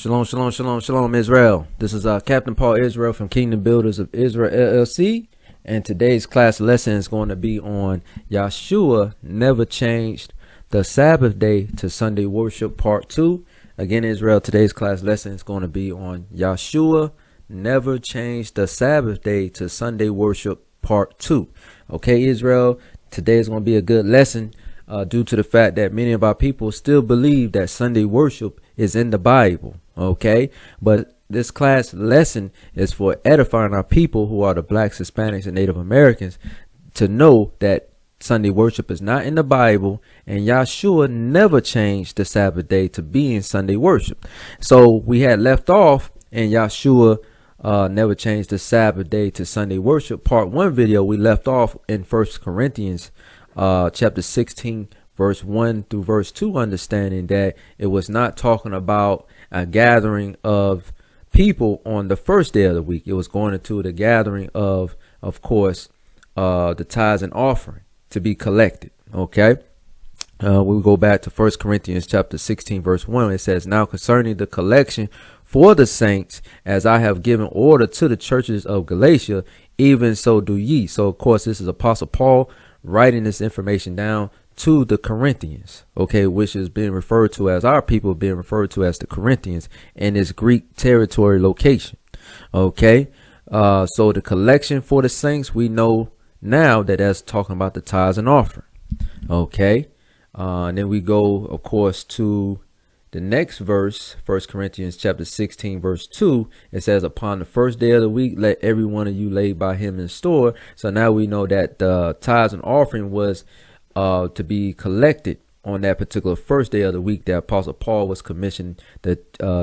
Shalom, shalom, shalom, shalom, Israel. This is Captain Paul Israel from Kingdom Builders of Israel, LLC. And today's class lesson is going to be on Yahshua never changed the Sabbath day to Sunday worship, part 2. Again, Israel, today's class lesson is going to be on Yahshua never changed the Sabbath day to Sunday worship, part 2. Okay, Israel, today is going to be a good lesson due to the fact that many of our people still believe that Sunday worship is in the Bible. Okay, but this class lesson is for edifying our people who are the blacks, Hispanics, and Native Americans to know that Sunday worship is not in the Bible, and Yahshua never changed the Sabbath day to being Sunday worship. So we had left off in Yahshua never changed the Sabbath day to Sunday worship. Part 1 video, we left off in 1 Corinthians chapter 16, verse 1 through verse 2, understanding that it was not talking about a gathering of people on the first day of the week. It was going into the gathering of course, the tithes and offering to be collected. Okay. We go back to 1 Corinthians chapter 16, verse 1. It says, "Now concerning the collection for the saints, as I have given order to the churches of Galatia, even so do ye." So, of course, this is Apostle Paul writing this information down to the Corinthians, okay, which is being referred to as our people, being referred to as the Corinthians in this Greek territory location. Okay, so the collection for the saints, we know now that that's talking about the tithes and offering. Okay, and then we go, of course, to the next verse, 1 Corinthians chapter 16, verse 2. It says, "Upon the first day of the week, let every one of you lay by him in store." So now we know that the tithes and offering was to be collected on that particular first day of the week that Apostle Paul was commissioned the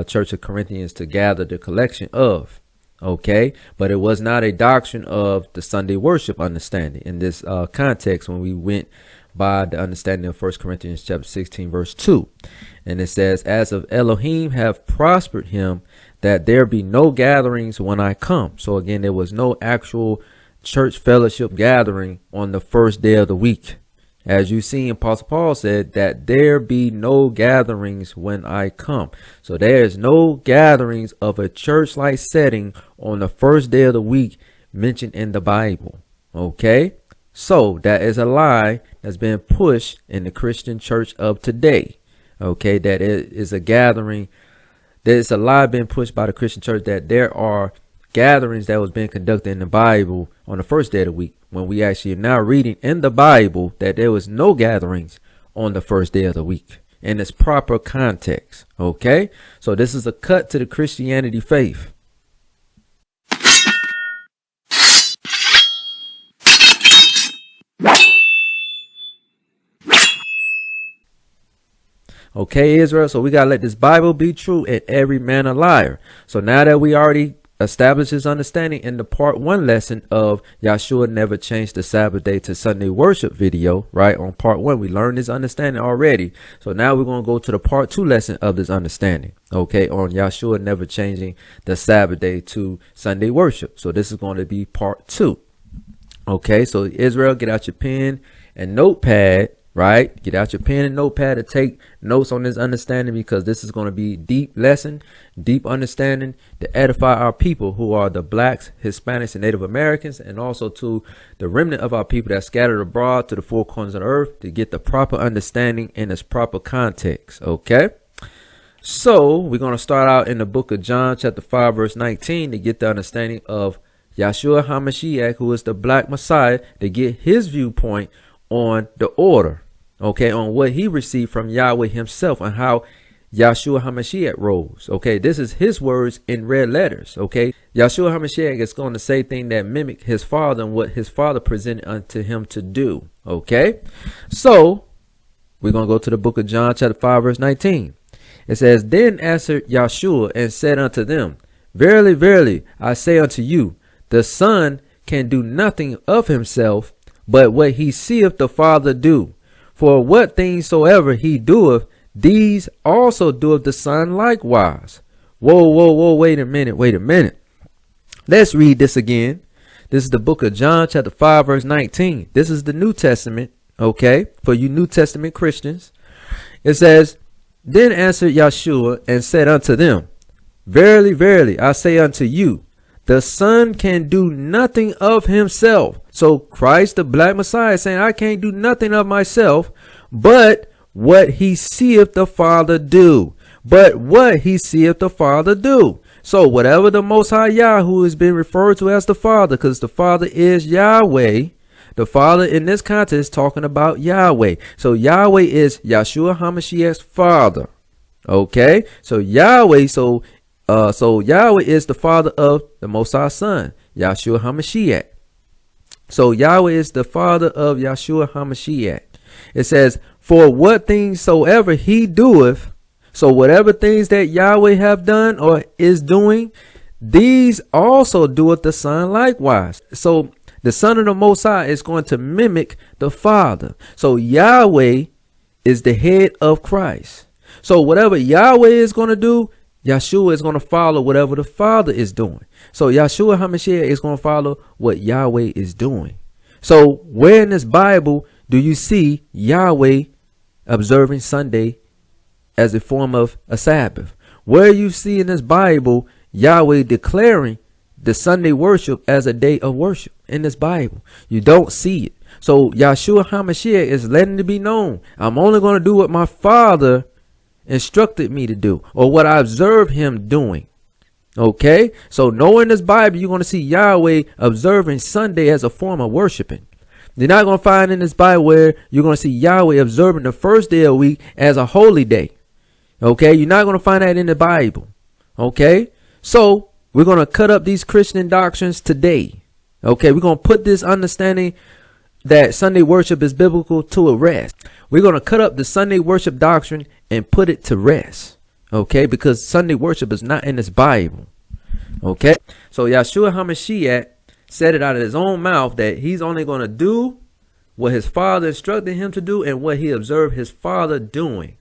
Church of Corinthians to gather the collection of. Okay, but it was not a doctrine of the Sunday worship understanding in this context when we went by the understanding of 1 Corinthians chapter 16, verse 2. And it says, "As of Elohim have prospered him, that there be no gatherings when I come." So again, there was no actual church fellowship gathering on the first day of the week. As you see, Apostle Paul said that there be no gatherings when I come. So there is no gatherings of a church-like setting on the first day of the week mentioned in the Bible. Okay, so that is a lie that's been pushed in the Christian church of today. Okay, that it is a gathering. There's a lie being pushed by the Christian church that there are gatherings that was being conducted in the Bible on the first day of the week, when we actually are now reading in the Bible that there was no gatherings on the first day of the week in its proper context. Okay, so this is a cut to the Christianity faith. Okay, Israel, so we got to let this Bible be true and every man a liar. So now that we already established his understanding in the part 1 lesson of Yahshua never changed the Sabbath day to Sunday worship video, right? On part 1, we learned this understanding already. So now we're going to go to the part 2 lesson of this understanding, okay, on Yahshua never changing the Sabbath day to Sunday worship. So this is going to be part 2. Okay, so Israel, get out your pen and notepad. Right, get out your pen and notepad to take notes on this understanding, because this is going to be deep lesson, deep understanding to edify our people who are the blacks, Hispanics, and Native Americans, and also to the remnant of our people that scattered abroad to the four corners of the earth, to get the proper understanding in its proper context. Okay, so we're going to start out in the book of John chapter 5 verse 19 to get the understanding of Yahshua HaMashiach, who is the black Messiah, to get his viewpoint on the order, okay, on what he received from Yahweh himself and how Yahshua HaMashiach rose. Okay, this is his words in red letters. Okay, Yahshua HaMashiach is going to say things that mimic his father and what his father presented unto him to do. Okay, so we're going to go to the book of John chapter 5 verse 19. It says, "Then answered Yahshua and said unto them, Verily, verily, I say unto you, the Son can do nothing of himself, but what he seeth the Father do. For what things soever he doeth, these also doeth the Son likewise." Whoa, wait a minute. Let's read this again. This is the book of John chapter 5 verse 19. This is the New Testament, okay, for you New Testament Christians. It says, "Then answered Yahshua and said unto them, Verily, verily, I say unto you, the Son can do nothing of himself. So Christ, the black Messiah, is saying, I can't do nothing of myself, but what he seeth the Father do. But what he seeth the Father do. So whatever the Most High Yahweh has been referred to as the Father, because the Father is Yahweh. The Father in this context is talking about Yahweh. So Yahweh is Yahshua HaMashiach's Father. Okay, so Yahweh, so Yahweh is the Father of the Most High Son, Yahshua HaMashiach. So Yahweh is the Father of Yahshua HaMashiach. It says, for what things soever he doeth, so whatever things that Yahweh have done or is doing, these also doeth the Son likewise. So the Son of the Most High is going to mimic the Father. So Yahweh is the head of Christ. So whatever Yahweh is going to do, Yahshua is going to follow whatever the Father is doing. So Yahshua HaMashiach is going to follow what Yahweh is doing. So where in this Bible do you see Yahweh observing Sunday as a form of a Sabbath? Where you see in this Bible Yahweh declaring the Sunday worship as a day of worship in this Bible? You don't see it. So Yahshua HaMashiach is letting it be known, I'm only going to do what my Father instructed me to do, or what I observed him doing. Okay, so nowhere in this Bible you're going to see Yahweh observing Sunday as a form of worshiping. You're not going to find in this Bible where you're going to see Yahweh observing the first day of the week as a holy day. Okay, you're not going to find that in the Bible. Okay, so we're going to cut up these Christian doctrines today. Okay, we're going to put this understanding that Sunday worship is biblical to a rest. We're going to cut up the Sunday worship doctrine and put it to rest. Okay, because Sunday worship is not in this Bible. Okay, so Yahshua HaMashiach said it out of his own mouth that he's only going to do what his Father instructed him to do and what he observed his Father doing.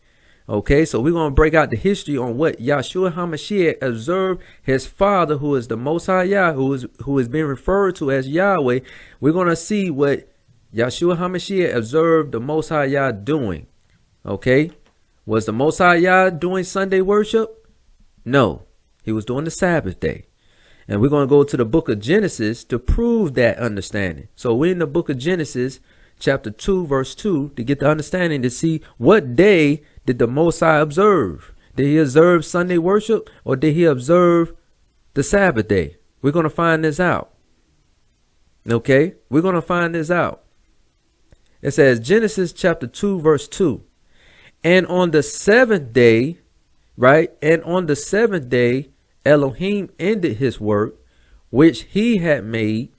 Okay, so we're going to break out the history on what Yahshua HaMashiach observed his Father, who is the Most High Yah, who is being referred to as Yahweh. We're going to see what Yahshua HaMashiach observed the Most High Yah doing. Okay, was the Most High Yah doing Sunday worship? No, he was doing the Sabbath day. And we're going to go to the book of Genesis to prove that understanding. So we're in the book of Genesis, chapter 2, verse 2, to get the understanding to see what day did the Most High observe. Did he observe Sunday worship, or did he observe the Sabbath day? We're going to find this out. Okay, we're going to find this out. It says Genesis chapter 2, verse 2. And on the seventh day, right? And on the seventh day, Elohim ended his work, which he had made,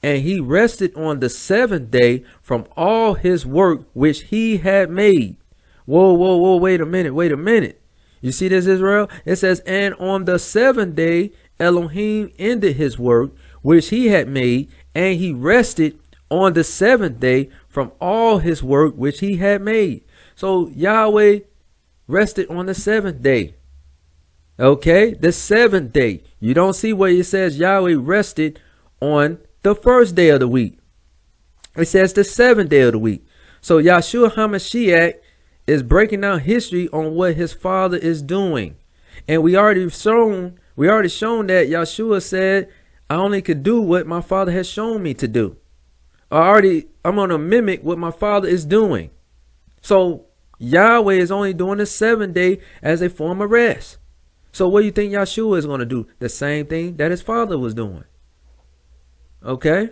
and he rested on the seventh day from all his work, which he had made. Whoa, whoa, whoa, wait a minute. You see this, Israel? It says, and on the seventh day, Elohim ended his work, which he had made, and he rested on the seventh day from all his work, which he had made. So Yahweh rested on the seventh day. Okay, the seventh day. You don't see where it says Yahweh rested on the first day of the week. It says the seventh day of the week. So Yahshua HaMashiach is breaking down history on what his Father is doing. And we already shown that Yahshua said, I only could do what my Father has shown me to do. I'm going to mimic what my Father is doing. So Yahweh is only doing the seventh day as a form of rest. So what do you think Yahshua is going to do? The same thing that his Father was doing. Okay.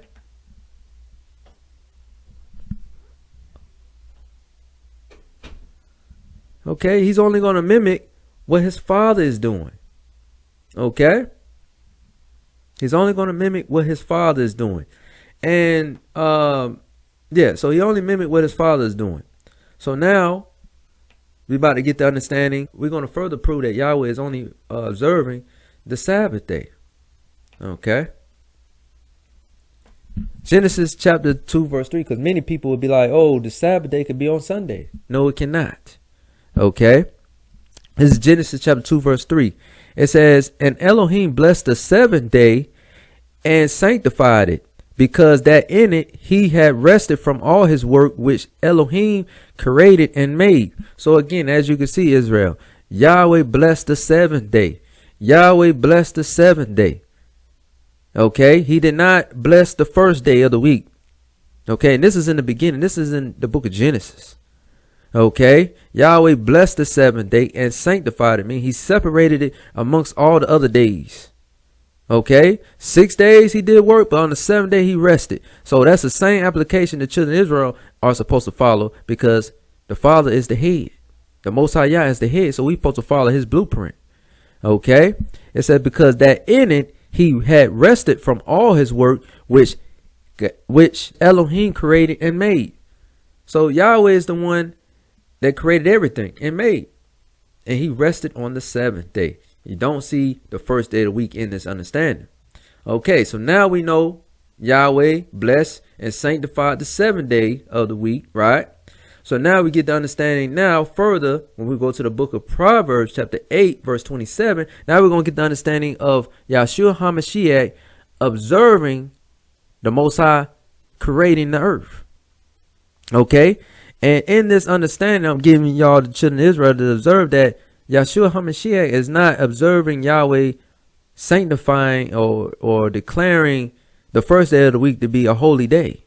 Okay, he's only going to mimic what his Father is doing. Okay. He's only going to mimic what his Father is doing. And yeah, so he only mimic what his Father is doing. So now we're about to get the understanding. We're going to further prove that Yahweh is only observing the Sabbath day. Okay. Genesis chapter 2, verse 3, because many people would be like, oh, the Sabbath day could be on Sunday. No, it cannot. Okay. This is Genesis chapter 2, verse 3. It says, and Elohim blessed the seventh day and sanctified it, because that in it he had rested from all his work which Elohim created and made. So again, as you can see, Israel, Yahweh blessed the seventh day. Yahweh blessed the seventh day. Okay, he did not bless the first day of the week. Okay, and this is in the beginning. This is in the book of Genesis. Okay, Yahweh blessed the seventh day and sanctified it. I mean, he separated it amongst all the other days. Okay, 6 days he did work, but on the seventh day he rested. So that's the same application the children of Israel are supposed to follow, because the Father is the head. The Most High Yah is the head, so we supposed to follow his blueprint. Okay, it said because that in it he had rested from all his work which Elohim created and made. So Yahweh is the one that created everything and made, and he rested on the seventh day. You don't see the first day of the week in this understanding. Okay, so now we know Yahweh blessed and sanctified the seventh day of the week, right? So now we get the understanding now further when we go to the book of Proverbs chapter 8 verse 27. Now we're going to get the understanding of Yahshua HaMashiach observing the Most High creating the earth. Okay, and in this understanding, I'm giving y'all, the children of Israel, to observe that Yahshua HaMashiach is not observing Yahweh sanctifying or declaring the first day of the week to be a holy day.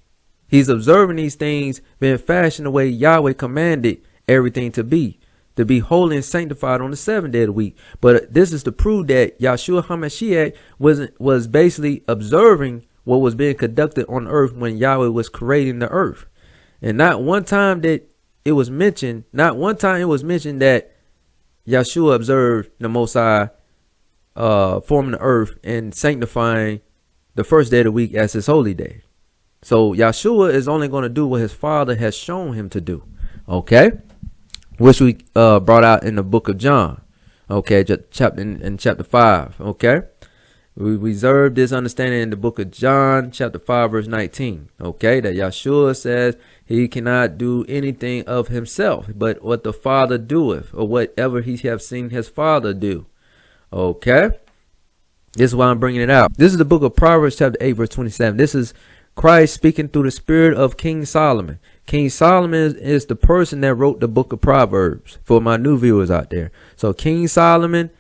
He's observing these things being fashioned the way Yahweh commanded everything to be holy and sanctified on the seventh day of the week. But this is to prove that Yahshua HaMashiach was basically observing what was being conducted on earth when Yahweh was creating the earth. And not one time that it was mentioned that Yahshua observed the Most High forming the earth and sanctifying the first day of the week as his holy day. So Yahshua is only going to do what his Father has shown him to do. Okay, which we brought out in the book of John. Okay, chapter 5. Okay, we reserved this understanding in the book of John chapter 5 verse 19. Okay, that Yahshua says he cannot do anything of himself, but what the Father doeth, or whatever he have seen his Father do. Okay, this is why I'm bringing it out. This is the book of Proverbs chapter 8 verse 27. This is Christ speaking through the spirit of King Solomon. King Solomon is the person that wrote the book of Proverbs, for my new viewers out there. So King Solomon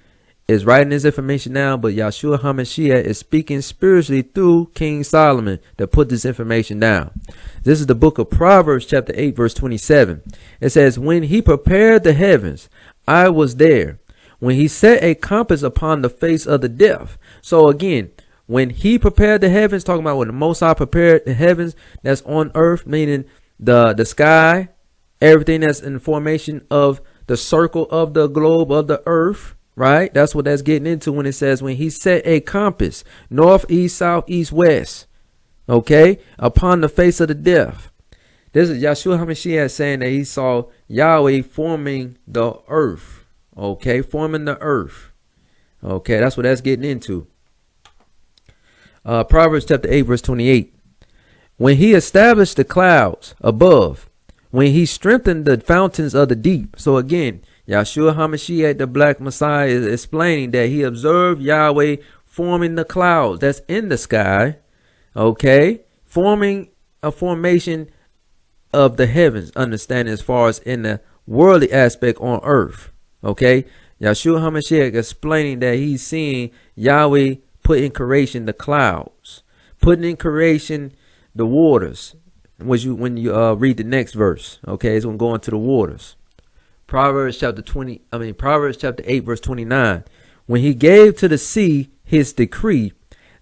is writing this information down, but Yahshua HaMashiach is speaking spiritually through King Solomon to put this information down. This is the book of Proverbs chapter 8 verse 27. It says, when he prepared the heavens, I was there. When he set a compass upon the face of the depth. So again, when he prepared the heavens, talking about when the Most High prepared the heavens that's on earth, meaning the sky, everything that's in formation of the circle of the globe of the earth, right? That's what that's getting into when it says when he set a compass, north, east, south, east, west, okay, upon the face of the depth. This is Yahshua HaMashiach saying that he saw Yahweh forming the earth, okay, forming the earth. Okay, that's what that's getting into. Proverbs chapter 8 verse 28. When he established the clouds above, when he strengthened the fountains of the deep. So again, Yahshua HaMashiach, the Black Messiah, is explaining that he observed Yahweh forming the clouds that's in the sky. Okay, forming a formation of the heavens, understanding as far as in the worldly aspect on earth. Okay, Yahshua HaMashiach explaining that he's seeing Yahweh put in creation the clouds, putting in creation the waters. When you read the next verse, okay, it's going to go into the waters. Proverbs chapter 8 verse 29. When he gave to the sea his decree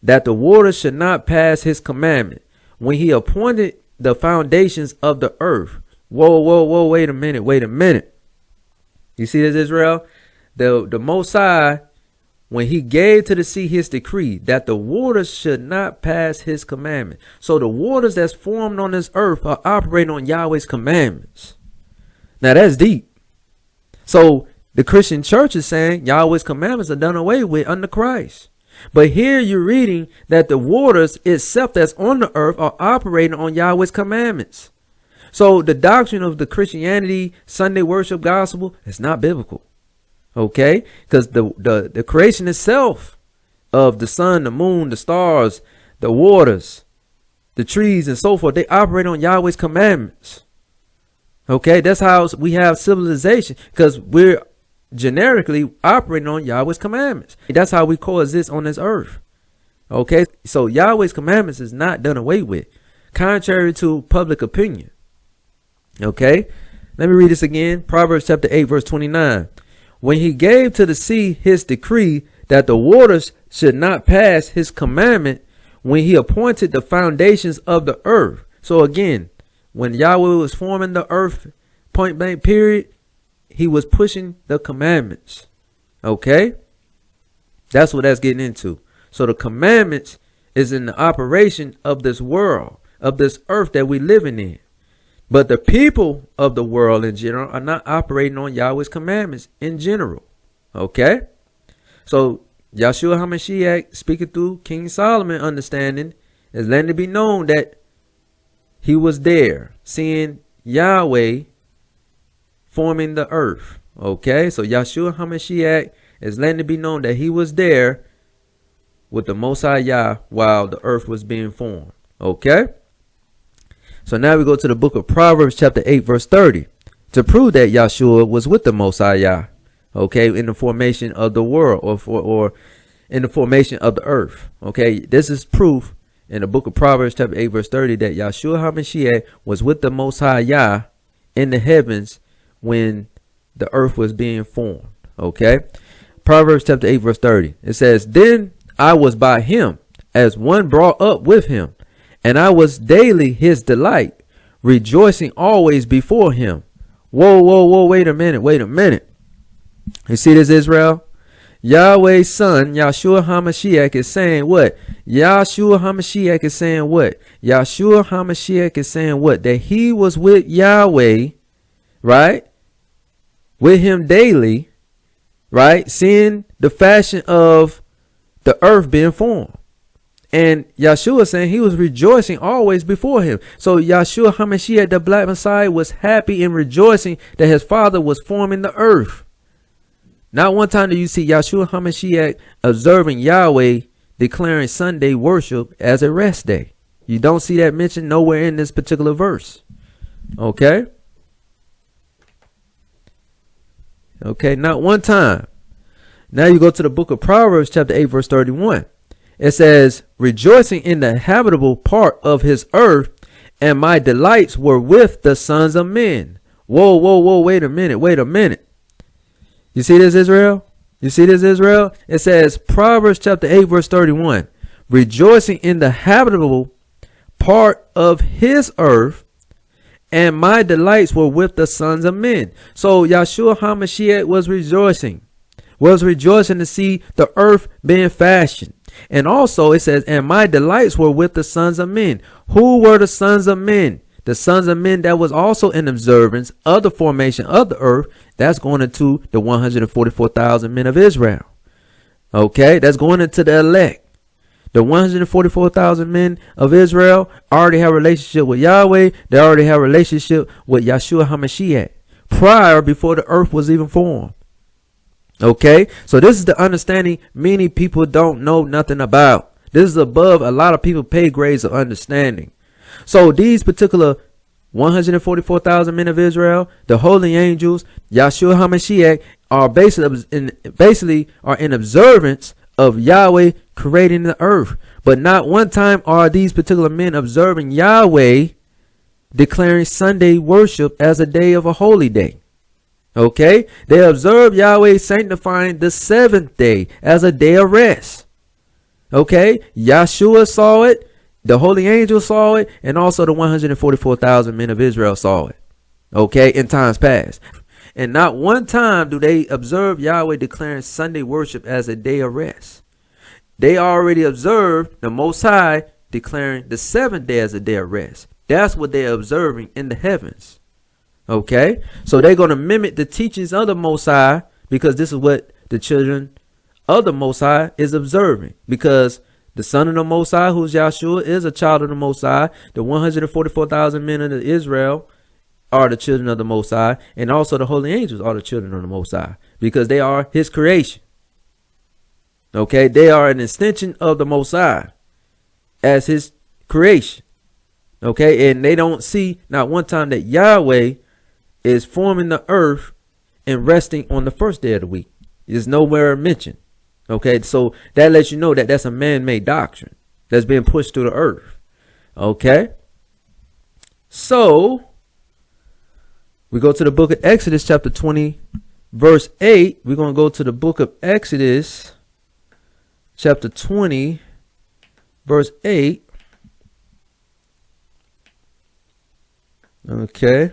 that the waters should not pass his commandment, when he appointed the foundations of the earth. Whoa, wait a minute. You see this, Israel? The Most High, when he gave to the sea his decree that the waters should not pass his commandment. So the waters that's formed on this earth are operating on Yahweh's commandments. Now that's deep. So the Christian church is saying Yahweh's commandments are done away with under Christ. But here you're reading that the waters itself that's on the earth are operating on Yahweh's commandments. So the doctrine of the Christianity Sunday worship gospel is not biblical. Okay, because the creation itself of the sun, the moon, the stars, the waters, the trees, and so forth, they operate on Yahweh's commandments. Okay, that's how we have civilization, because generically operating on Yahweh's commandments. That's how we coexist on this earth. Okay, so Yahweh's commandments is not done away with, contrary to public opinion. Okay, let me read this again. Proverbs chapter 8, verse 29. When he gave to the sea his decree that the waters should not pass his commandment, when he appointed the foundations of the earth. So again, when Yahweh was forming the earth, point blank period, he was pushing the commandments. Okay, that's what that's getting into. So the commandments is in the operation of this world, of this earth that we living in. But the people of the world in general are not operating on Yahweh's commandments in general. Okay, so Yahshua HaMashiach, speaking through King Solomon, understanding, is letting it be known that he was there, seeing Yahweh forming the earth. Okay, so Yahshua HaMashiach is letting it be known that he was there with the Most High Yah while the earth was being formed. Okay, so now we go to the book of Proverbs chapter 8 verse 30 to prove that Yahshua was with the Most High Yah. Okay, in the formation of the world, or in the formation of the earth. Okay, this is proof in the book of Proverbs chapter 8 verse 30 that Yahshua HaMashiach was with the Most High Yah in the heavens when the earth was being formed. Okay, Proverbs chapter 8 verse 30. It says, then I was by him as one brought up with him, and I was daily his delight, rejoicing always before him. Whoa, whoa, whoa, wait a minute. You see this, Israel? Yahweh's son, Yahshua HaMashiach, is saying what? Yahshua HaMashiach is saying what? Yahshua HaMashiach is saying what? That he was with Yahweh, right? With him daily, right? Seeing the fashion of the earth being formed. And Yahshua saying he was rejoicing always before him. So Yahshua HaMashiach, the Black Messiah, was happy and rejoicing that his father was forming the earth. Not one time do you see Yahshua HaMashiach observing Yahweh declaring Sunday worship as a rest day. You don't see that mentioned nowhere in this particular verse. Okay. Okay, not one time. Now you go to the book of Proverbs chapter 8 verse 31. It says, rejoicing in the habitable part of his earth, and my delights were with the sons of men. Whoa, whoa, whoa, wait a minute. You see this, Israel? You see this, Israel? It says, Proverbs chapter 8 verse 31, rejoicing in the habitable part of his earth, and my delights were with the sons of men. So Yahshua HaMashiach was rejoicing to see the earth being fashioned. And also it says, and my delights were with the sons of men. Who were the sons of men? The sons of men that was also in observance of the formation of the earth. That's going into the 144,000 men of Israel. Okay, that's going into the elect. The 144,000 men of Israel already have a relationship with Yahweh. They already have a relationship with Yahshua HaMashiach before the earth was even formed. Okay, so this is the understanding many people don't know nothing about. This is above a lot of people pay grades of understanding. So these particular 144,000 men of Israel, the holy angels, Yahshua HaMashiach, are basically are in observance of Yahweh creating the earth. But not one time are these particular men observing Yahweh declaring Sunday worship as a day of a holy day. Okay, they observe Yahweh sanctifying the seventh day as a day of rest. Okay, Yahshua saw it, the holy angel saw it, and also the 144,000 men of Israel saw it. Okay, in times past. And not one time do they observe Yahweh declaring Sunday worship as a day of rest. They already observed the Most High declaring the seventh day as a day of rest. That's what they're observing in the heavens. Okay, so they're going to mimic the teachings of the Most High, because this is what the children of the Most High is observing. Because the son of the Most High, who's Yahshua, is a child of the Most High. The 144,000 men of Israel are the children of the Most High, and also the holy angels are the children of the Most High, because they are his creation. Okay, they are an extension of the Most High as his creation. Okay, and they don't see not one time that Yahweh is forming the earth and resting on the first day of the week. It's nowhere mentioned. Okay, so that lets you know that that's a man-made doctrine that's being pushed through the earth. Okay, so we go to the book of Exodus chapter 20 verse 8. We're going to go to the book of Exodus chapter 20 verse 8. Okay,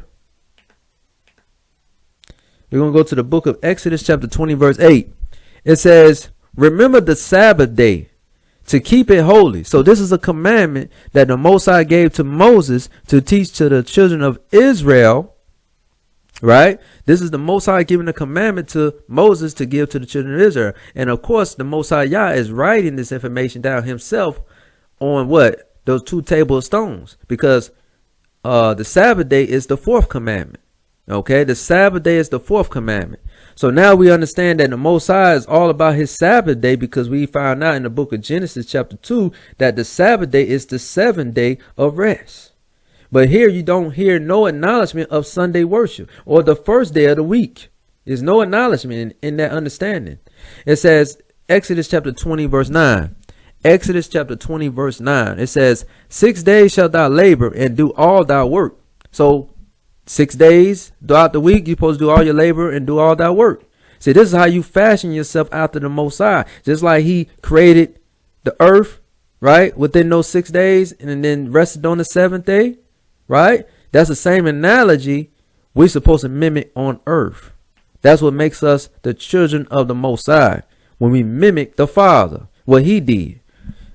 we're going to go to the book of Exodus chapter 20 verse 8. It says, remember the Sabbath day to keep it holy. So this is a commandment that the Most High gave to Moses to teach to the children of Israel, right? This is the Most High giving a commandment to Moses to give to the children of Israel. And of course, the Most High Yah is writing this information down himself on what? Those 2 tables of stones, because the Sabbath day is the 4th commandment. Okay, the Sabbath day is the 4th commandment. So now we understand that the Most High is all about his Sabbath day, because we found out in the book of Genesis chapter 2 that the Sabbath day is the 7th day of rest. But here you don't hear no acknowledgement of Sunday worship or the first day of the week. There's no acknowledgement in that understanding. It says Exodus chapter 20 verse 9. Exodus chapter 20 verse 9. It says, 6 days shalt thou labor and do all thy work. So 6 days throughout the week, you're supposed to do all your labor and do all that work. See, this is how you fashion yourself after the Most High. Just like he created the earth, right, within those 6 days and then rested on the 7th day, right? That's the same analogy we're supposed to mimic on earth. That's what makes us the children of the Most High, when we mimic the Father, what he did.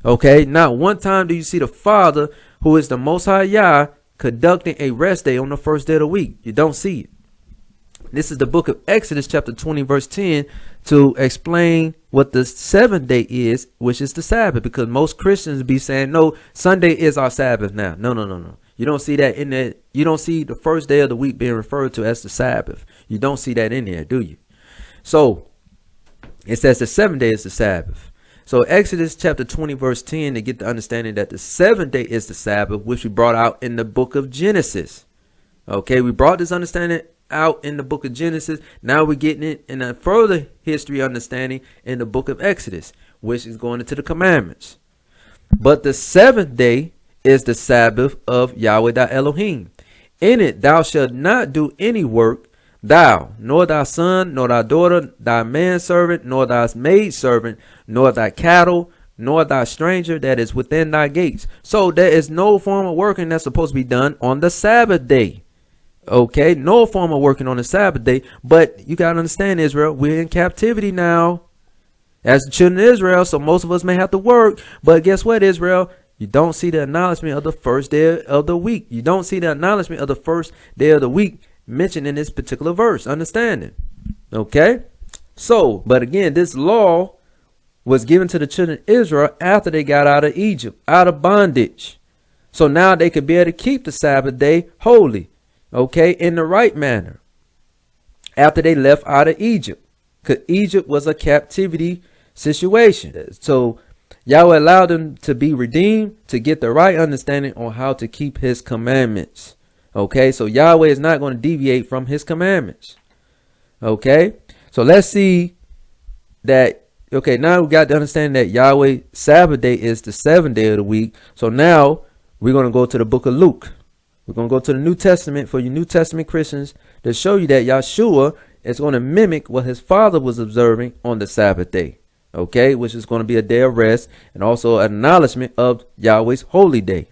Okay, not one time do you see the Father, who is the Most High Yah, conducting a rest day on the first day of the week. You don't see it. This is the book of Exodus chapter 20 verse 10 to explain what the 7th day is, which is the Sabbath, because most Christians be saying, no, Sunday is our Sabbath now. No. You don't see that in there. You don't see the first day of the week being referred to as the Sabbath. You don't see that in there, do you? So it says the 7th day is the Sabbath. So Exodus chapter 20 verse 10 to get the understanding that the 7th day is the Sabbath, which we brought out in the book of Genesis. Okay, we brought this understanding out in the book of Genesis. Now we're getting it in a further history understanding in the book of Exodus, which is going into the commandments. But the 7th day is the Sabbath of Yahweh thy Elohim. In it thou shalt not do any work, thou, nor thy son, nor thy daughter, thy manservant, nor thy maidservant, nor thy cattle, nor thy stranger that is within thy gates. So there is no form of working that's supposed to be done on the Sabbath day. Okay, no form of working on the Sabbath day. But you got to understand, Israel, we're in captivity now as the children of Israel. So most of us may have to work. But guess what, Israel? You don't see the acknowledgement of the first day of the week. You don't see the acknowledgement of the first day of the week mentioned in this particular verse. Understanding? Okay. So, but again, this law was given to the children of Israel after they got out of Egypt, out of bondage. So now they could be able to keep the Sabbath day holy, okay, in the right manner after they left out of Egypt, because Egypt was a captivity situation. So Yahweh allowed them to be redeemed to get the right understanding on how to keep his commandments. Okay, so Yahweh is not going to deviate from his commandments. Okay, so let's see that. Okay, now we got to understand that Yahweh Sabbath day is the 7th day of the week. So now we're going to go to the book of Luke. We're going to go to the New Testament for you New Testament Christians to show you that Yahshua is going to mimic what his father was observing on the Sabbath day. Okay, which is going to be a day of rest and also an acknowledgement of Yahweh's holy day.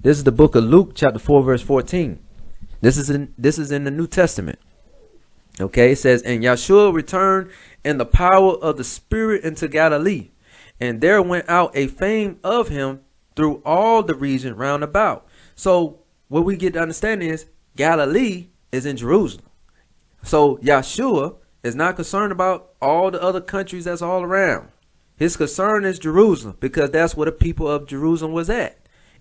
This is the book of Luke chapter 4 verse 14. This is in the New Testament. Okay, it says, and Yahshua returned in the power of the Spirit into Galilee, and there went out a fame of him through all the region round about. So what we get to understand is Galilee is in Jerusalem. So Yahshua is not concerned about all the other countries that's all around. His concern is Jerusalem, because that's where the people of Jerusalem was at,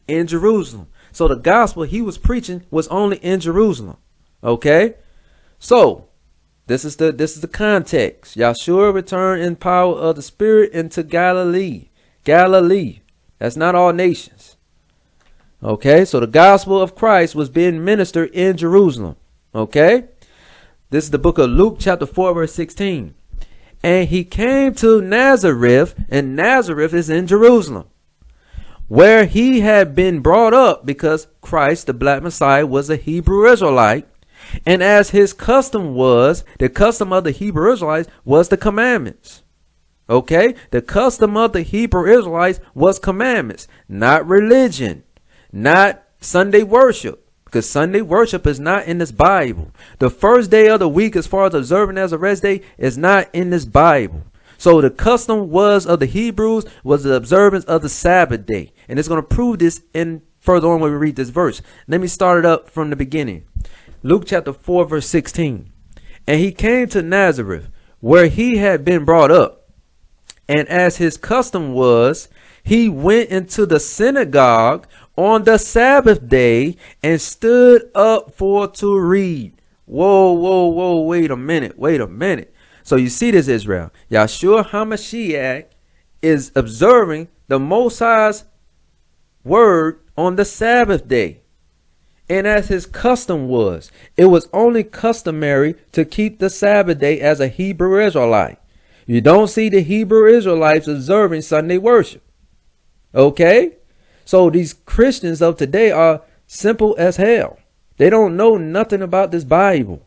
in Jerusalem. So the gospel he was preaching was only in Jerusalem. Okay, so this is the context. Yahshua returned in power of the Spirit into Galilee. Galilee. That's not all nations. Okay, so the gospel of Christ was being ministered in Jerusalem. Okay, This is the book of Luke chapter 4 verse 16. And he came to Nazareth, and Nazareth is in Jerusalem, where he had been brought up, because Christ, the black Messiah, was a Hebrew Israelite. And as his custom was, the custom of the Hebrew Israelites was the commandments. Okay? The custom of the Hebrew Israelites was commandments, not religion, not Sunday worship. Because Sunday worship is not in this Bible. The first day of the week, as far as observing as a rest day, is not in this Bible. So the custom was of the Hebrews was the observance of the Sabbath day. And it's going to prove this in further on when we read this verse. Let me start it up from the beginning. Luke chapter 4 verse 16. And he came to Nazareth, where he had been brought up. And as his custom was, he went into the synagogue on the Sabbath day and stood up for to read. Whoa, wait a minute. So you see this, Israel. Yahshua HaMashiach is observing the Most High's word on the Sabbath day. And as his custom was, it was only customary to keep the Sabbath day as a Hebrew Israelite. You don't see the Hebrew Israelites observing Sunday worship. Okay? So these Christians of today are simple as hell. They don't know nothing about this Bible.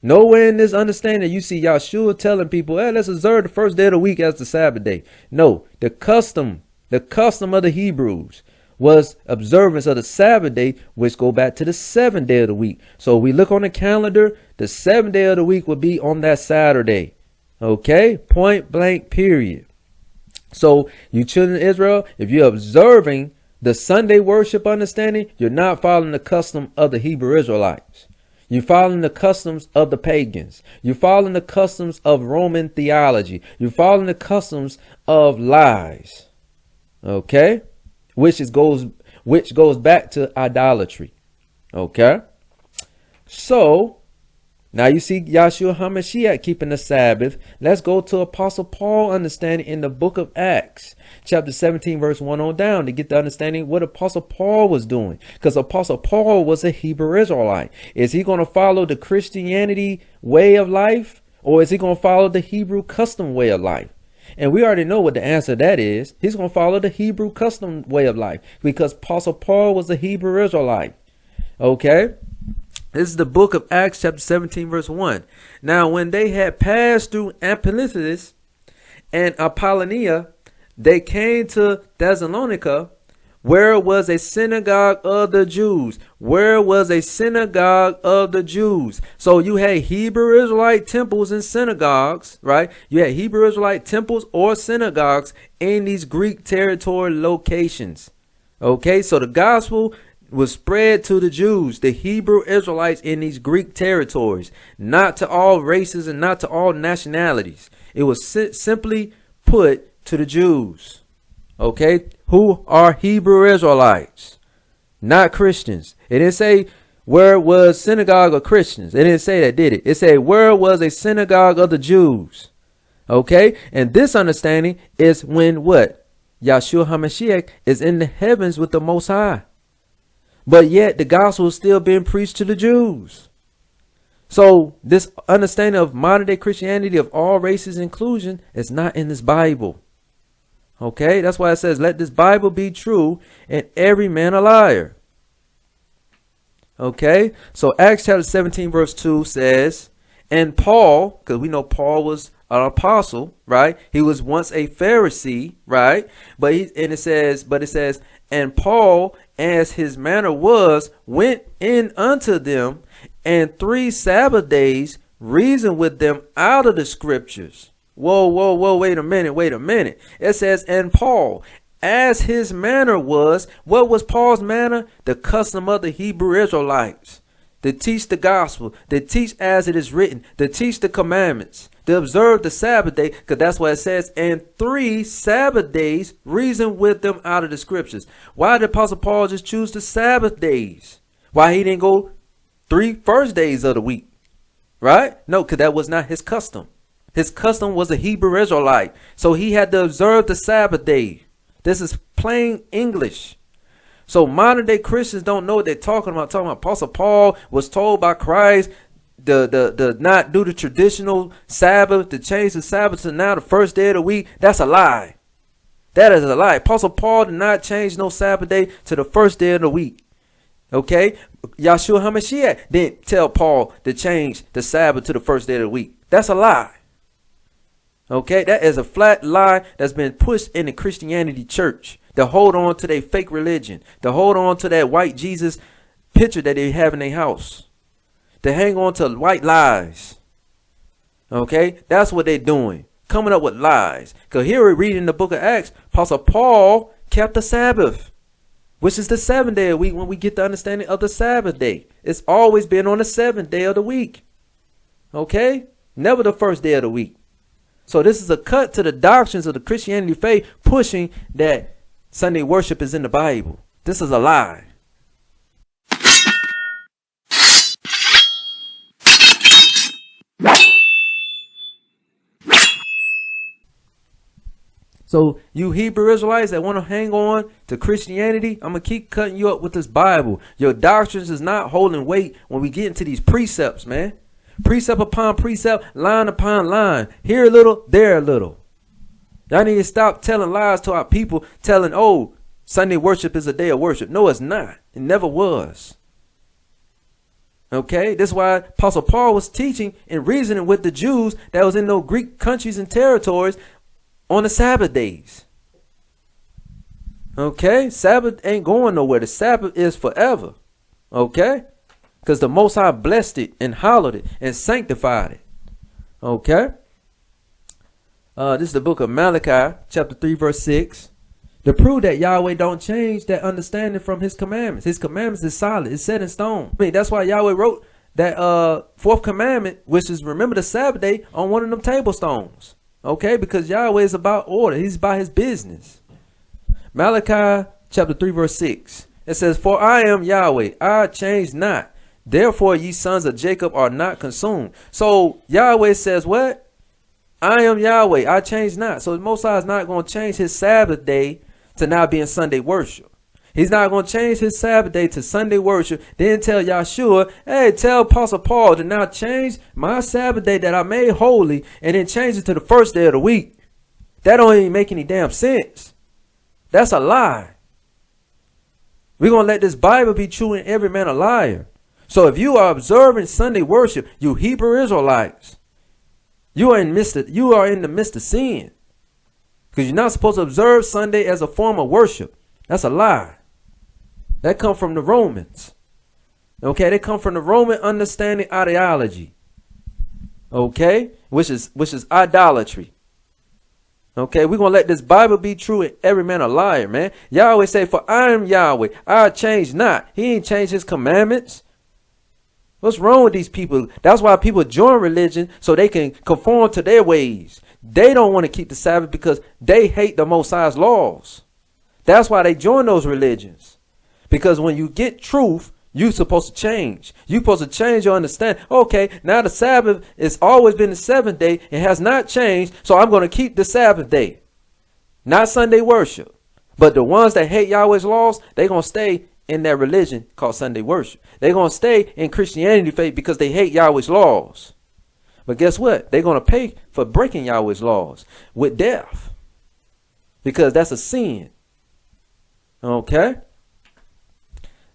Nowhere in this understanding you see Yahshua telling people, hey, let's observe the first day of the week as the Sabbath day. No, the custom of the Hebrews was observance of the Sabbath day, which go back to the seventh day of the week. So we look on the calendar, the seventh day of the week will be on that Saturday. Okay, point blank, period. So you children of Israel, if you're observing the Sunday worship understanding, you're not following the custom of the Hebrew Israelites. You're following the customs of the pagans. You're following the customs of Roman theology. You're following the customs of lies. Okay? Which goes back to idolatry. Okay? So now you see Yahshua HaMashiach keeping the Sabbath. Let's go to Apostle Paul understanding in the book of Acts, chapter 17, verse 1 on down, to get the understanding what Apostle Paul was doing. Because Apostle Paul was a Hebrew Israelite. Is he going to follow the Christianity way of life, or is he going to follow the Hebrew custom way of life? And we already know what the answer to that is. He's going to follow the Hebrew custom way of life, because Apostle Paul was a Hebrew Israelite. Okay? This is the book of Acts chapter 17 verse 1. Now when they had passed through Amphipolis and Apollonia, they came to Thessalonica, where was a synagogue of the Jews. So you had Hebrew Israelite temples and synagogues, right? You had Hebrew Israelite temples or synagogues in these Greek territory locations. Okay, so the gospel was spread to the Jews, the Hebrew Israelites in these Greek territories, not to all races and not to all nationalities. It was simply put to the Jews, okay, who are Hebrew Israelites, not Christians. It didn't say where was synagogue of Christians. It didn't say that, did it? It said where was a synagogue of the Jews. Okay, and this understanding is when what? Yahshua HaMashiach is in the heavens with the Most High. But yet the gospel is still being preached to the Jews. So this understanding of modern day Christianity of all races inclusion is not in this Bible. Okay, that's why it says, let this Bible be true and every man a liar. Okay, so Acts chapter 17 verse 2 says, and Paul, because we know Paul was an apostle, right? He was once a Pharisee, right? But it says, and Paul, as his manner was, went in unto them, and 3 Sabbath days reasoned with them out of the scriptures. Whoa, wait a minute. It says, and Paul, as his manner was, what was Paul's manner? The custom of the Hebrew Israelites. To teach the gospel, to teach as it is written, to teach the commandments, to observe the Sabbath day, because that's what it says, and 3 Sabbath days reason with them out of the scriptures. Why did Apostle Paul just choose the Sabbath days? Why he didn't go 3 first days of the week? Right? No, because that was not his custom. His custom was a Hebrew Israelite. So he had to observe the Sabbath day. This is plain English. So modern day Christians don't know what they're talking about. Apostle Paul was told by Christ the not do the traditional Sabbath, to change the Sabbath to now the first day of the week, that's a lie. That is a lie. Apostle Paul did not change no Sabbath day to the first day of the week. Okay? Yahshua HaMashiach didn't tell Paul to change the Sabbath to the first day of the week. That's a lie. Okay? That is a flat lie that's been pushed in the Christianity church. To hold on to their fake religion. To hold on to that white Jesus picture that they have in their house. To hang on to white lies. Okay? That's what they're doing. Coming up with lies. Because here we read in the book of Acts, Apostle Paul kept the Sabbath, which is the 7th day of the week when we get the understanding of the Sabbath day. It's always been on the 7th day of the week. Okay? Never the first day of the week. So this is a cut to the doctrines of the Christianity faith pushing that Sunday worship is in the Bible. This is a lie. So you Hebrew Israelites that want to hang on to Christianity, I'm going to keep cutting you up with this Bible. Your doctrines is not holding weight when we get into these precepts, man. Precept upon precept, line upon line. Here a little, there a little. Y'all need to stop telling lies to our people, telling, oh, Sunday worship is a day of worship. No, it's not. It never was. Okay, that's why Apostle Paul was teaching and reasoning with the Jews that was in those Greek countries and territories on the Sabbath days. Okay, Sabbath ain't going nowhere. The Sabbath is forever. Okay, because the Most High blessed it and hallowed it and sanctified it. Okay, this is the book of Malachi, chapter 3, verse 6. To prove that Yahweh don't change that understanding from his commandments. His commandments is solid. It's set in stone. I mean, that's why Yahweh wrote that 4th commandment, which is remember the Sabbath day, on one of them table stones. Okay, because Yahweh is about order. He's about his business. Malachi chapter 3 verse 6. It says, for I am Yahweh, I change not. Therefore ye sons of Jacob are not consumed. So Yahweh says what? I am Yahweh, I change not. So the Most High is not going to change his Sabbath day to now being Sunday worship. He's not going to change his Sabbath day to Sunday worship. Then tell Yahshua, hey, tell Apostle Paul to now change my Sabbath day that I made holy and then change it to the first day of the week. That don't even make any damn sense. That's a lie. We're going to let this Bible be true and every man a liar. So if you are observing Sunday worship, you Hebrew Israelites, you are in the midst of sin. Because you're not supposed to observe Sunday as a form of worship. That's a lie. That come from the Romans. Okay, they come from the Roman understanding ideology. Okay, which is idolatry. Okay, we're gonna let this Bible be true and every man a liar, man. Yahweh say, for I am Yahweh, I change not. He ain't changed his commandments. What's wrong with these people? That's why people join religion so they can conform to their ways. They don't want to keep the Sabbath because they hate the Most High's laws. That's why they join those religions. Because when you get truth, you're supposed to change. You're supposed to change your understanding. Okay, now the Sabbath has always been the 7th day. It has not changed. So I'm going to keep the Sabbath day. Not Sunday worship. But the ones that hate Yahweh's laws, they're going to stay in that religion called Sunday worship. They're going to stay in Christianity faith because they hate Yahweh's laws. But guess what? They're going to pay for breaking Yahweh's laws with death. Because that's a sin. Okay.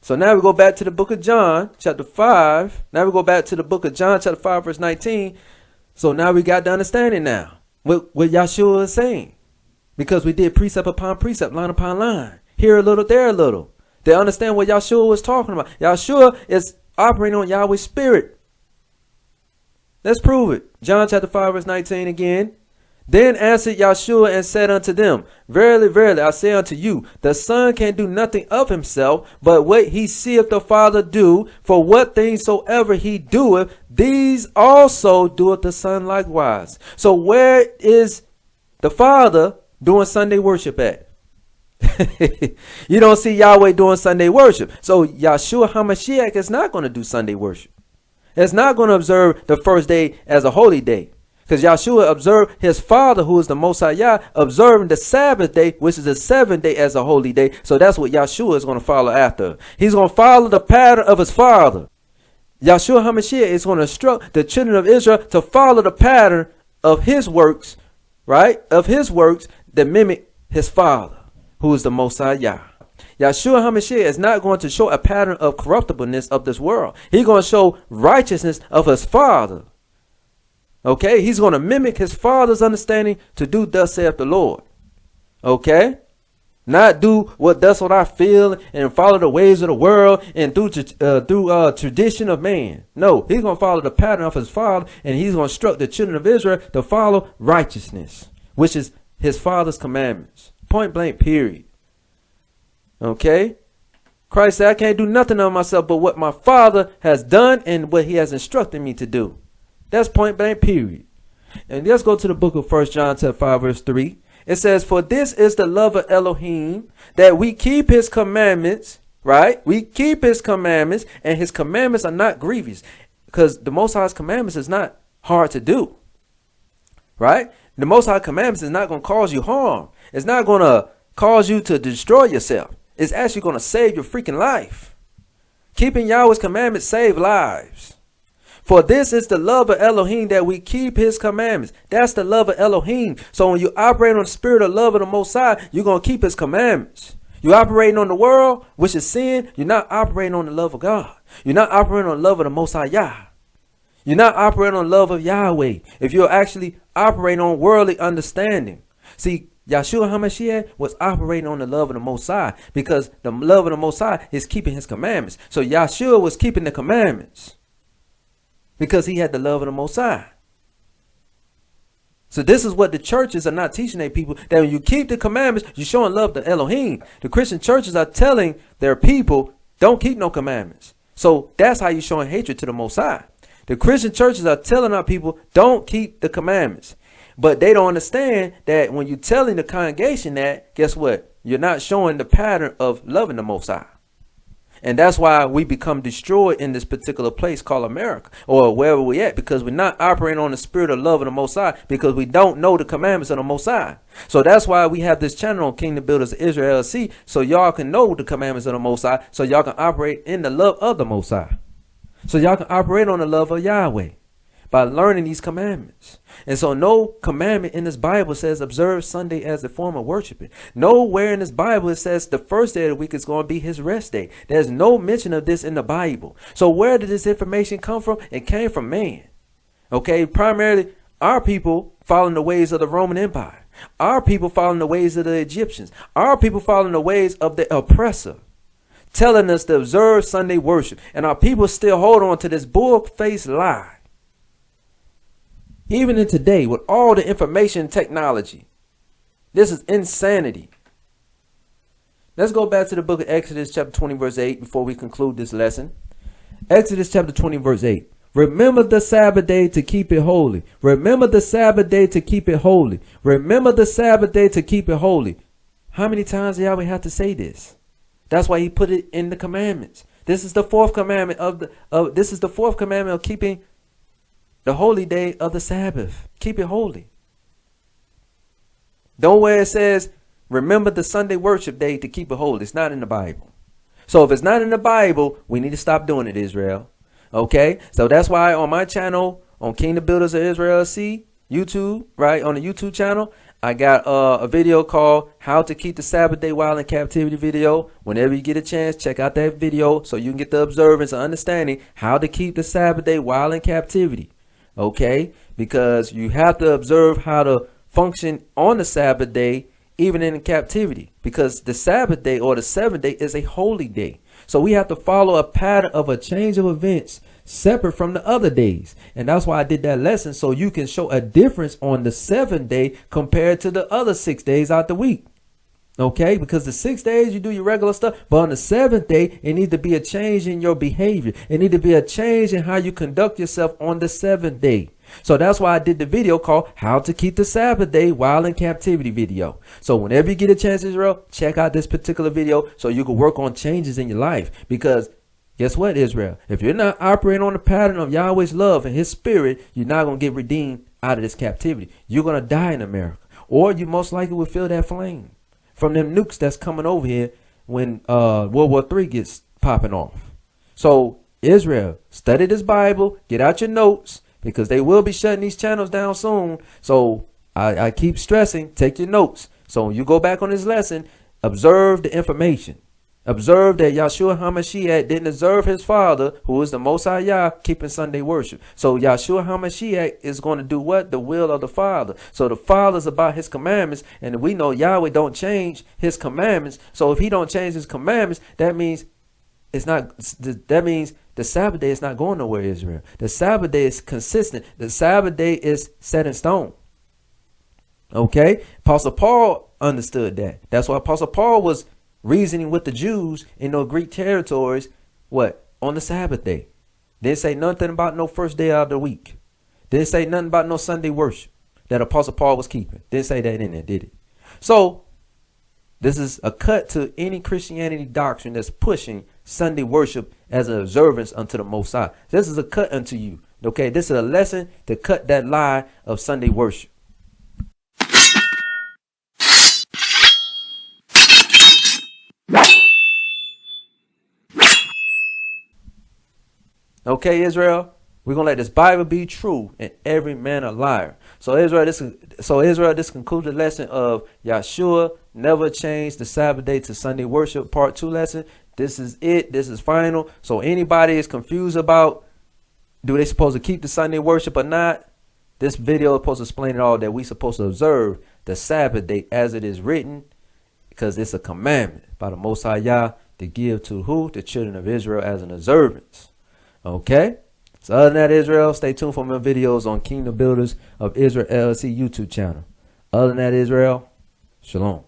So now we go back to the book of John, chapter 5. Now we go back to the book of John, chapter 5, verse 19. So now we got the understanding now. What Yahshua is saying. Because we did precept upon precept, line upon line. Here a little, there a little. They understand what Yahshua was talking about. Yahshua is operating on Yahweh's spirit. Let's prove it. John chapter 5, verse 19 again. Then answered Yahshua and said unto them, verily, verily, I say unto you, the Son can do nothing of himself, but what he seeth the Father do. For what things soever he doeth, these also doeth the Son likewise. So where is the Father doing Sunday worship at? You don't see Yahweh doing Sunday worship. So Yahshua HaMashiach is not going to do Sunday worship. It's not going to observe the first day as a holy day. Because Yahshua observed his Father, who is the Most High Yah, observing the Sabbath day, which is the 7th day, as a holy day. So that's what Yahshua is going to follow after. He's going to follow the pattern of his Father. Yahshua HaMashiach is going to instruct the children of Israel to follow the pattern of his works, right? Of his works that mimic his Father, who is the Most High Yah. Yahshua HaMashiach is not going to show a pattern of corruptibleness of this world. He's going to show righteousness of his Father. Okay? He's going to mimic his Father's understanding to do thus saith the Lord. Okay? Not do what I feel and follow the ways of the world and through tradition of man. No, he's going to follow the pattern of his Father, and he's going to instruct the children of Israel to follow righteousness, which is his Father's commandments. Point blank, period. Okay? Christ said, I can't do nothing of myself but what my Father has done and what he has instructed me to do. That's point blank, period. And let's go to the book of 1 John chapter 5 verse 3. It says, for this is the love of Elohim, that we keep his commandments, right? We keep his commandments, and his commandments are not grievous, because the Most High's commandments is not hard to do, right? The Most High commandments is not going to cause you harm. It's not going to cause you to destroy yourself. It's actually going to save your freaking life. Keeping Yahweh's commandments save lives. For this is the love of Elohim, that we keep his commandments. That's the love of Elohim. So when you operate on the spirit of love of the Most High, you're going to keep his commandments. You're operating on the world, which is sin. You're not operating on the love of God. You're not operating on the love of the Most High Yah. You're not operating on the love of Yahweh. If you're actually operating on worldly understanding. See, Yahshua HaMashiach was operating on the love of the Most High, because the love of the Most High is keeping his commandments. So Yahshua was keeping the commandments, because he had the love of the Most High. So this is what the churches are not teaching their people, that when you keep the commandments, you're showing love to Elohim. The Christian churches are telling their people, don't keep no commandments. So that's how you're showing hatred to the Most High. The Christian churches are telling our people, don't keep the commandments. But they don't understand that when you're telling the congregation that, guess what? You're not showing the pattern of loving the Most High. And that's why we become destroyed in this particular place called America, or wherever we're at, because we're not operating on the spirit of love of the Most High, because we don't know the commandments of the Most High. So that's why we have this channel on Kingdom Builders of Israel LLC, so y'all can know the commandments of the Most High, so y'all can operate in the love of the Most High. So y'all can operate on the love of Yahweh by learning these commandments. And so no commandment in this Bible says observe Sunday as the form of worshiping. Nowhere in this Bible it says the first day of the week is going to be his rest day. There's no mention of this in the Bible. So where did this information come from? It came from man. Okay, primarily our people following the ways of the Roman Empire. Our people following the ways of the Egyptians. Our people following the ways of the oppressor, telling us to observe Sunday worship. And our people still hold on to this bull-faced lie. Even in today, with all the information technology, this is insanity. Let's go back to the book of Exodus chapter 20 verse 8 before we conclude this lesson. Exodus chapter 20 verse 8. Remember the Sabbath day to keep it holy. Remember the Sabbath day to keep it holy. Remember the Sabbath day to keep it holy. How many times do Yahweh have to say this? That's why he put it in the commandments. This is the fourth commandment of keeping the holy day of the Sabbath. Keep it holy. Don't where it says, remember the Sunday worship day to keep it holy. It's not in the Bible. So if it's not in the Bible, we need to stop doing it, Israel. Okay? So that's why on my channel, on Kingdom Builders of Israel LLC, YouTube, right? On the YouTube channel, I got a video called How to Keep the Sabbath Day While in Captivity video. Whenever you get a chance, check out that video so you can get the observance and understanding how to keep the Sabbath day while in captivity. Okay, because you have to observe how to function on the Sabbath day, even in captivity, because the Sabbath day or the seventh day is a holy day. So we have to follow a pattern of a change of events separate from the other days. And that's why I did that lesson, so you can show a difference on the seventh day compared to the other 6 days out the week. Okay, because the 6 days you do your regular stuff, but on the seventh day, it needs to be a change in your behavior. It needs to be a change in how you conduct yourself on the seventh day. So that's why I did the video called How to Keep the Sabbath Day While in Captivity video. So whenever you get a chance, Israel, check out this particular video so you can work on changes in your life. Because guess what, Israel? If you're not operating on the pattern of Yahweh's love and his spirit, you're not going to get redeemed out of this captivity. You're going to die in America, or you most likely will feel that flame from them nukes that's coming over here when World War III gets popping off. So Israel, study this Bible, get out your notes, because they will be shutting these channels down soon. So I keep stressing, take your notes. So when you go back on this lesson, observe the information. Observe that Yahshua HaMashiach didn't observe his father, who is the Most High Yah, keeping Sunday worship. So Yahshua HaMashiach is going to do what? The will of the Father. So the Father's about his commandments, and we know Yahweh don't change his commandments. So if he don't change his commandments, that means it's not. That means the Sabbath day is not going nowhere, Israel. The Sabbath day is consistent. The Sabbath day is set in stone. Okay? Apostle Paul understood that. That's why Apostle Paul was reasoning with the Jews in those Greek territories, what? On the Sabbath day. Didn't say nothing about no first day of the week. Didn't say nothing about no Sunday worship that Apostle Paul was keeping. Didn't say that in there, did it? So, this is a cut to any Christianity doctrine that's pushing Sunday worship as an observance unto the Most High. This is a cut unto you. Okay, this is a lesson to cut that lie of Sunday worship. Okay, Israel, we're gonna let this Bible be true and every man a liar. So Israel, this concludes the lesson of Yahshua never changed the Sabbath day to Sunday worship, part 2 lesson. This is it. This is final. So anybody is confused about, do they supposed to keep the Sunday worship or not? This video is supposed to explain it all, that we supposed to observe the Sabbath day as it is written, because it's a commandment by the Most High Yah to give to who? The children of Israel as an observance. Okay, so other than that, Israel, stay tuned for more videos on Kingdom Builders of Israel LLC YouTube channel. Other than that, Israel, shalom.